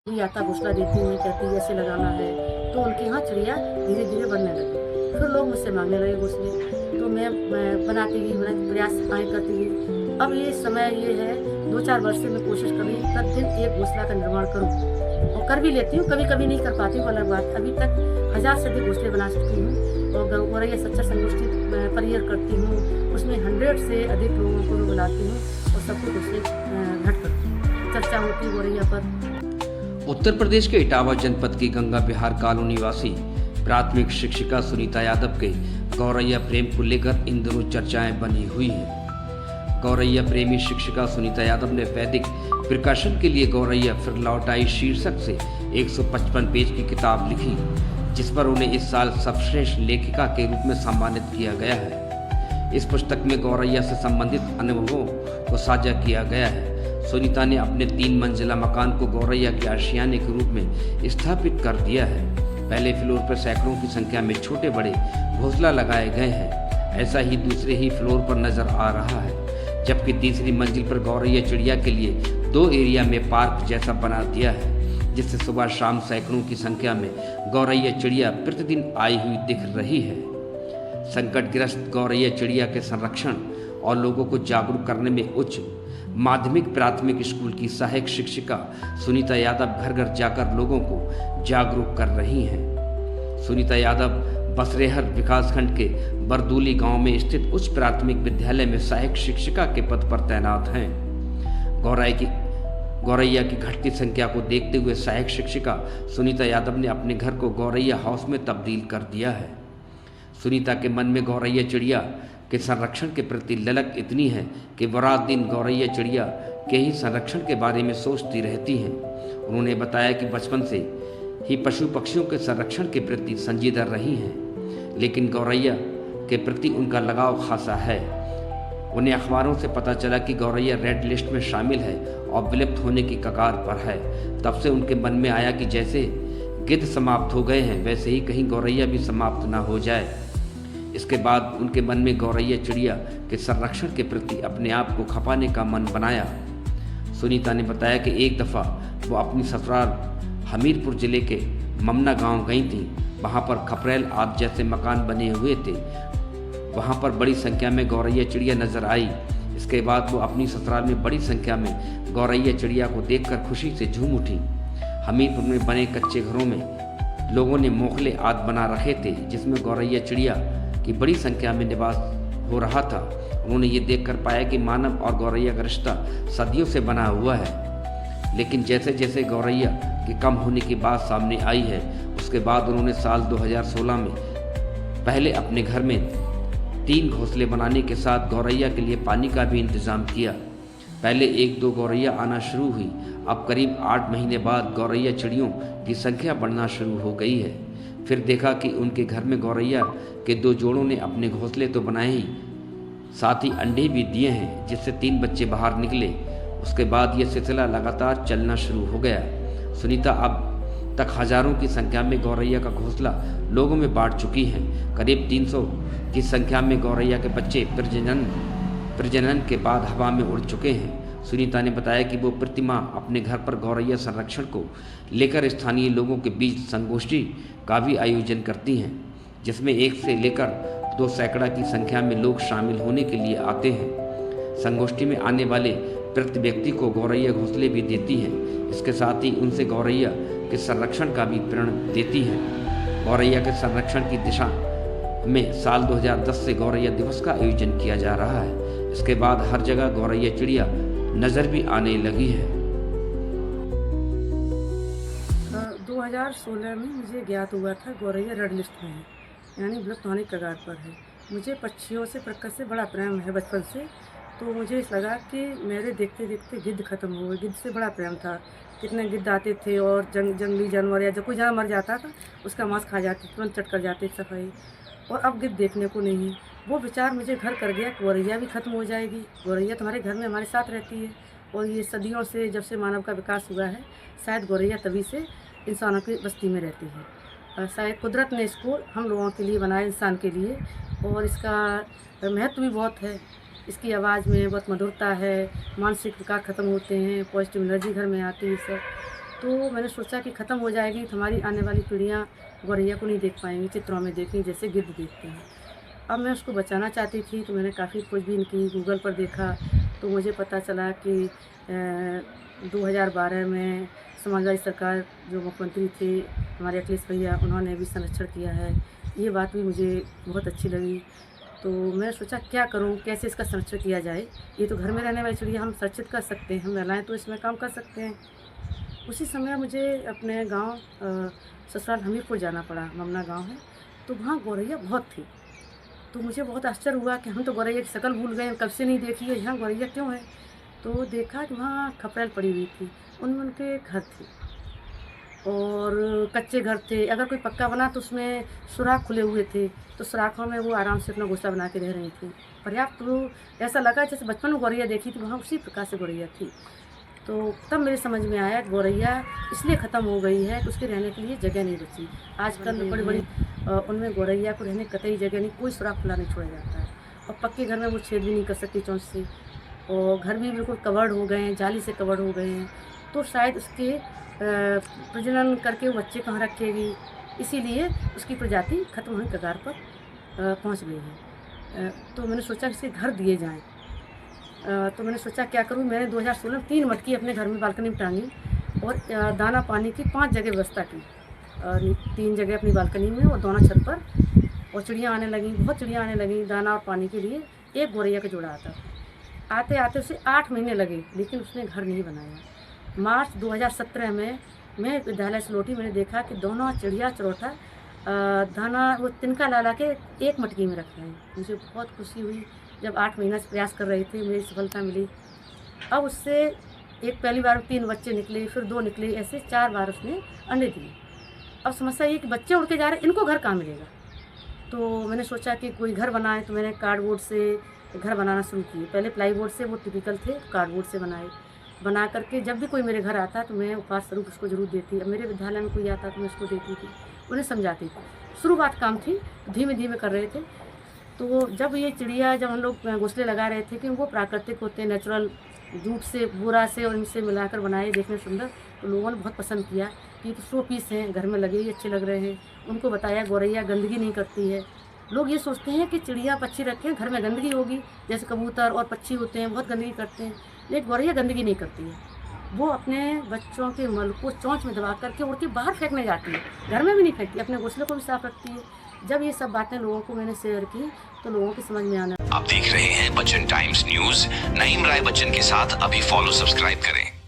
कोई आता घोंसला देती हूँ, कहती है ऐसे लगाना है, तो उनके यहाँ चिड़िया धीरे-धीरे बनने लगी। फिर लोग मुझसे माँगने लगे घोंसले, तो मैं बनाती गई, प्रयास आए करती गई। अब ये समय ये है 2-4 वर्ष से मैं कोशिश कर रही हूँ प्रतिदिन एक घोंसला का निर्माण करूँ और कर भी लेती हूँ, कभी-कभी नहीं कर पाती हूँ, अलग बात। अभी तक 1000 से अधिक घोंसले बना चुकी हूँ और गौरैया सच्चा संगोष्ठी परियर करती हूँ, उसमें 100 से अधिक लोगों को मैं बुलाती हूँ और सबको घोंसले भेंट करती हूँ। चर्चा होती है गौरैया पर। उत्तर प्रदेश के इटावा जनपद की गंगा विहार कॉलोनी वासी प्राथमिक शिक्षिका सुनीता यादव के गौरैया प्रेम को लेकर इन दिनों चर्चाएं बनी हुई हैं। गौरैया प्रेमी शिक्षिका सुनीता यादव ने वैदिक प्रकाशन के लिए गौरैया फिर लौट आई शीर्षक से 155 पेज की किताब लिखी, जिस पर उन्हें इस साल सर्वश्रेष्ठ लेखिका के रूप में सम्मानित किया गया है। इस पुस्तक में गौरैया से संबंधित अनुभवों को साझा किया गया है। सुनीता ने अपने 3 मंजिला मकान को गौरैया के आशियाने के रूप में स्थापित कर दिया है। पहले फ्लोर पर सैकड़ों की संख्या में छोटे बड़े घोंसला लगाए गए हैं। ऐसा ही दूसरे ही फ्लोर पर नजर आ रहा है, जबकि तीसरी मंजिल पर गौरैया चिड़िया के लिए 2 एरिया में पार्क जैसा बना दिया है, जिससे सुबह शाम सैकड़ों की संख्या में गौरैया चिड़िया प्रतिदिन आई हुई दिख रही है। संकटग्रस्त गौरैया चिड़िया के संरक्षण और लोगों को जागरूक करने में उच्च माध्यमिक प्राथमिक स्कूल की सहायक शिक्षिका सुनीता यादव घर घर जाकर लोगों को जागरूक कर रही हैं। सुनीता यादव बसरेहर विकासखंड के बरदूली गांव में स्थित उच्च प्राथमिक विद्यालय में सहायक शिक्षिका के पद पर तैनात हैं। गौरैया की घटती संख्या को देखते हुए सहायक शिक्षिका सुनीता यादव ने अपने घर को गौरैया हाउस में तब्दील कर दिया है। सुनीता के मन में गौरैया चिड़िया के संरक्षण के प्रति ललक इतनी है कि वो रात दिन गौरैया चिड़िया के ही संरक्षण के बारे में सोचती रहती हैं। उन्होंने बताया कि बचपन से ही पशु पक्षियों के संरक्षण के प्रति संजीदा रही हैं, लेकिन गौरैया के प्रति उनका लगाव खासा है। उन्हें अखबारों से पता चला कि गौरैया रेड लिस्ट में शामिल है और विलुप्त होने की कगार पर है। तब से उनके मन में आया कि जैसे गिद्ध समाप्त हो गए हैं, वैसे ही कहीं गौरैया भी समाप्त न हो जाए। इसके बाद उनके मन में गौरैया चिड़िया के संरक्षण के प्रति अपने आप को खपाने का मन बनाया। सुनीता ने बताया कि एक दफ़ा वो अपनी ससुराल हमीरपुर जिले के ममना गांव गई थी। वहां पर खपरेल आदि जैसे मकान बने हुए थे। वहां पर बड़ी संख्या में गौरैया चिड़िया नजर आई। इसके बाद वो अपनी ससुराल में बड़ी संख्या में गौरैया चिड़िया को देखकर खुशी से झूम उठी। हमीरपुर में बने कच्चे घरों में लोगों ने मोखले आदि बना रखे थे, जिसमें गौरैया चिड़िया की बड़ी संख्या में निवास हो रहा था। उन्होंने ये देखकर पाया कि मानव और गौरैया का रिश्ता सदियों से बना हुआ है, लेकिन जैसे जैसे गौरैया के कम होने की बात सामने आई है, उसके बाद उन्होंने साल 2016 में पहले अपने घर में 3 घोंसले बनाने के साथ गौरैया के लिए पानी का भी इंतजाम किया। पहले 1-2 गौरैया आना शुरू हुई। अब करीब 8 महीने बाद गौरैया चिड़ियों की संख्या बढ़ना शुरू हो गई है। फिर देखा कि उनके घर में गौरैया के 2 जोड़ों ने अपने घोंसले तो बनाए ही, साथ ही अंडे भी दिए हैं, जिससे 3 बच्चे बाहर निकले। उसके बाद यह सिलसिला लगातार चलना शुरू हो गया। सुनीता अब तक हजारों की संख्या में गौरैया का घोंसला लोगों में बांट चुकी हैं। करीब 300 की संख्या में गौरैया के बच्चे प्रजनन के बाद हवा में उड़ चुके हैं। सुनीता ने बताया कि वो प्रतिमाह अपने घर पर गौरैया संरक्षण को लेकर स्थानीय लोगों के बीच संगोष्ठी का भी आयोजन करती हैं, जिसमें 1 से लेकर 2 सैकड़ा की संख्या में लोग शामिल होने के लिए आते हैं। संगोष्ठी में आने वाले प्रति व्यक्ति को गौरैया घोंसले भी देती हैं। इसके साथ ही उनसे गौरैया के संरक्षण का भी प्रण देती हैं। गौरैया के संरक्षण की दिशा में साल 2010 से गौरैया दिवस का आयोजन किया जा रहा है। इसके बाद हर जगह गौरैया चिड़िया नजर भी आने लगी है। 2016 में मुझे ज्ञात हुआ था गौरैया रेड लिस्ट में है, यानी विलुप्त होने की कगार पर है। मुझे पक्षियों से प्रकृति से बड़ा प्रेम है बचपन से, तो मुझे लगा कि मेरे देखते देखते गिद्ध खत्म हो गए। गिद्ध से बड़ा प्रेम था। कितने गिद्ध आते थे और जंगली जानवर या जब कोई जानवर मर जाता था उसका मांस खा जाते, तुरंत चट कर जाते सफाई। और अब गिद्ध देखने को नहीं। वो विचार मुझे घर कर गया, गौरैया भी खत्म हो जाएगी। गौरैया तुम्हारे घर में हमारे साथ रहती है और ये सदियों से जब से मानव का विकास हुआ है, शायद गौरैया तभी से इंसानों की बस्ती में रहती है। शायद कुदरत ने इसको हम लोगों के लिए बनाया, इंसान के लिए, और इसका महत्व भी बहुत है। इसकी आवाज़ में बहुत मधुरता है, मानसिक विकार ख़त्म होते हैं, पॉजिटिव एनर्जी घर में आती है सब। तो मैंने सोचा कि ख़त्म हो जाएगी तो हमारी आने वाली पीढ़ियाँ गौरैया को नहीं देख पाएंगी, चित्रों में देखेंगी जैसे गिद्ध देखते हैं। अब मैं उसको बचाना चाहती थी तो मैंने काफ़ी खोजबीन की, गूगल पर देखा तो मुझे पता चला कि 2012 में समाजवादी सरकार जो मुख्यमंत्री थे हमारे अखिलेश भैया, उन्होंने भी संरक्षण किया है। ये बात भी मुझे बहुत अच्छी लगी। तो मैं सोचा क्या करूं, कैसे इसका संरक्षण किया जाए। ये तो घर में रहने वाली चिड़िया हम संरक्षित कर सकते हैं, हम महिलाएँ तो इसमें काम कर सकते हैं। उसी समय मुझे अपने गाँव ससुराल हमीरपुर जाना पड़ा, ममना गाँव है, तो वहाँ गौरैया बहुत थी। तो मुझे बहुत आश्चर्य हुआ कि हम तो गौरैया की शक्ल भूल गए, कब से नहीं देखी है, यहाँ गौरैया क्यों है। तो देखा कि वहाँ खपरेल पड़ी हुई थी, उनमें उनके घर थे और कच्चे घर थे। अगर कोई पक्का बना तो उसमें सुराख खुले हुए थे, तो सुराखों में वो आराम से अपना घोंसला बना के रह रही थी। पर्याप्त तो ऐसा लगा जैसे बचपन में गौरैया देखी थी, वहाँ उसी प्रकार से गौरैया थी। तो तब मेरे समझ में आया गौरैया इसलिए ख़त्म हो गई है कि उसके रहने के लिए जगह नहीं बची। आजकल बड़ी बड़ी उनमें गौरैया को रहने कतई जगह नहीं, कोई सुराख खुला नहीं छोड़ा जाता है और पक्के घर में वो छेद भी नहीं कर सकती चोंच से, और घर भी बिल्कुल कवर्ड हो गए हैं, जाली से कवर्ड हो गए हैं। तो शायद उसके प्रजनन करके वो बच्चे कहाँ रखेगी, इसीलिए उसकी प्रजाति खत्म होने के कगार पर पहुँच गई है। तो मैंने सोचा कि इसके घर दिए जाएँ। तो मैंने सोचा क्या करूँ। मैंने 2016 में 3 मटकी अपने घर में बालकनी में टांगी और दाना पानी की 5 जगह व्यवस्था की, 3 जगह अपनी बालकनी में और दोनों छत पर। और चिड़ियाँ आने लगी, बहुत चिड़ियाँ आने लगी दाना और पानी के लिए। एक गौरैया का जोड़ा आता था। आते आते उसे 8 महीने लगे, लेकिन उसने घर नहीं बनाया। मार्च 2017 में मैं विद्यालय से लौटी, मैंने देखा कि दोनों चिड़िया चरौठा दाना वो तिनका ला ला के एक मटकी में रख रहे हैं। मुझे बहुत खुशी हुई। जब 8 महीना से प्रयास कर रहे थे, मुझे सफलता मिली। अब उससे एक पहली बार 3 बच्चे निकले, फिर 2 निकले, ऐसे 4 बार उसने अंडे दिए। अब समस्या ये कि बच्चे उड़ के जा रहे हैं, इनको घर कहाँ मिलेगा। तो मैंने सोचा कि कोई घर बनाए, तो मैंने कार्डबोर्ड से घर बनाना शुरू किए। पहले प्लाईबोर्ड से, वो टिपिकल थे, कार्डबोर्ड से बनाए। बना करके जब भी कोई मेरे घर आता तो मैं उपहार स्वरूप उसको ज़रूर देती। अब मेरे विद्यालय में कोई आता तो मैं उसको देती थी, उन्हें समझाती थी। शुरुआत काम थी, धीमे धीमे कर रहे थे। तो जब ये चिड़िया, जब हम लोग घोंसले लगा रहे थे कि वो प्राकृतिक होते हैं, नेचुरल जूट से, बोरा से और इनसे मिलाकर बनाए, देखने सुंदर, तो लोगों ने बहुत पसंद किया कि तो 100 पीस हैं, घर में लगे ही अच्छे लग रहे हैं। उनको बताया गौरैया गंदगी नहीं करती है। लोग ये सोचते हैं कि चिड़िया पक्षी रखें घर में गंदगी होगी, जैसे कबूतर और पक्षी होते हैं बहुत गंदगी करते हैं, लेकिन गौरैया गंदगी नहीं करती है। वो अपने बच्चों के मल को चोंच में दबा करके उड़ के बाहर फेंकने जाती है, घर में भी नहीं फेंकती, अपने घोंसले को भी साफ रखती है। जब ये सब बातें लोगों को मैंने शेयर की तो लोगों की समझ में आना। आप देख रहे हैं बच्चन टाइम्स न्यूज। नईम राय बच्चन के साथ अभी फॉलो सब्सक्राइब करें।